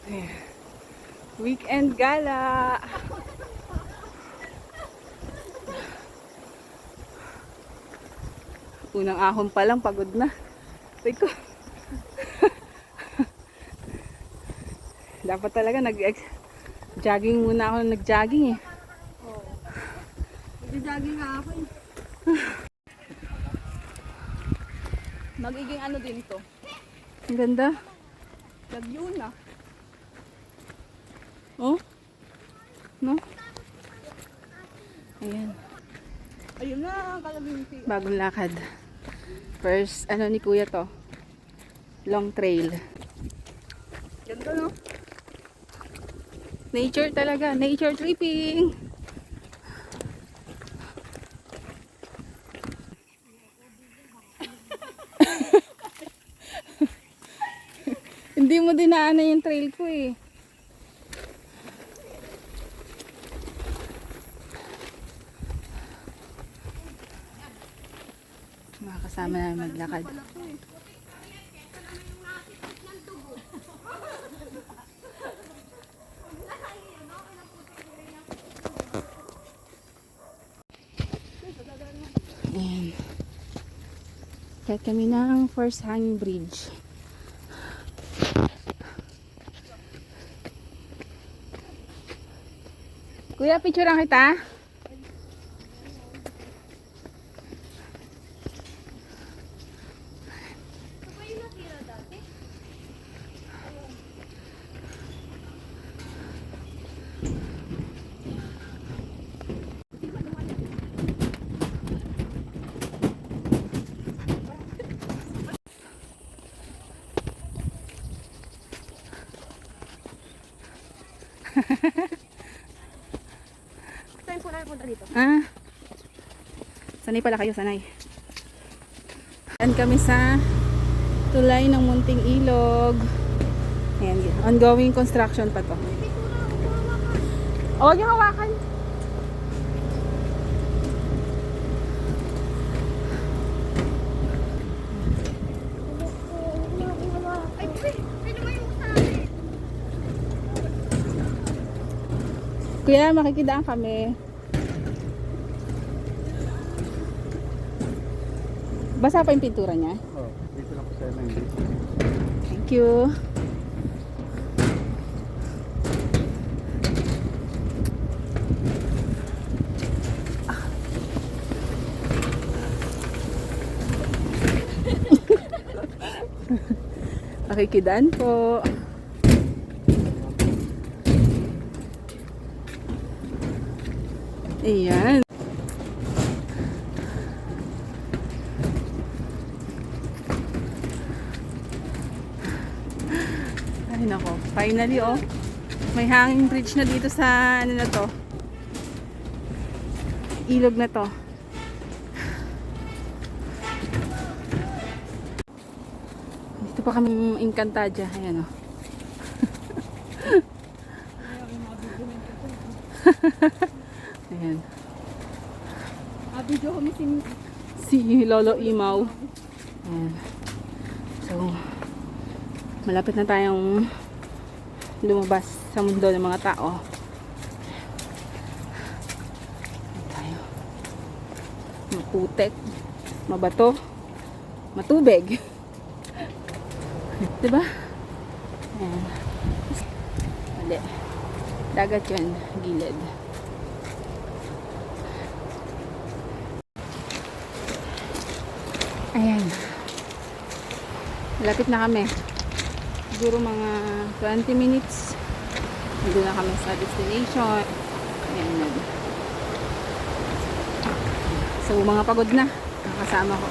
Ayan. Weekend gala. Unang ahon pa lang, pagod na. Teko. Dapat talaga nag-jogging muna ako, nag-jogging eh. Oo. Nag-jogging nga ako eh. Magiging ano din to. Ang ganda. Laguna. Oh? No? Ayan. Ayun na, Kalaminti. Bagong lakad. First, ano ni kuya to? Long trail. Ganda no? Nature talaga. Nature tripping. Hindi mo dinaanan yung trail ko eh. Mga kasama namin maglakad. Ayan. Kaya kami ng first hanging bridge. Kuya, picturean kita. Saan po namin punta dito? Ah. Sanay pala kayo, sanay. Ayan kami sa tulay ng Munting Ilog. Ayan, ongoing construction pa to. O, huwag yung hawakan. Ay, pwede mo yung sa akin. Kuya, makikidaan kami. Basa pa yung pintura niya. Oh, dito lang po sa MND. Thank you. Makikidaan po. Ayan. Ay nako, finally oh. May hanging bridge na dito sa ano na to. Ilog na to. Dito pa kami Encantadia, ayan oh. Ayan. Video kami Si Lolo Imaw. Ayan. So, malapit na tayong lumabas sa mundo ng mga tao. Ayan tayo. Maputek, mabato, matubig. Diba? Ayan. Mali. Dagat yun, gilid. Ayan. Malapit na kami. Siguro mga 20 minutes. Nandun na kami sa destination. Ayan na. So, mga pagod na. Nakasama ko.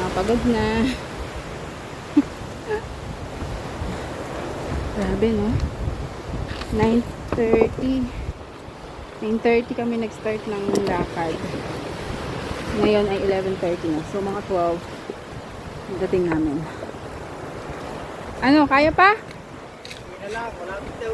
Mga pagod na. Grabe, no? 9:30. 9:30 kami nag-start ng lakad. Ngayon ay 11:30 na. So, mga 12 dating namin. Ano, kaya pa? Wala, wala bitaw.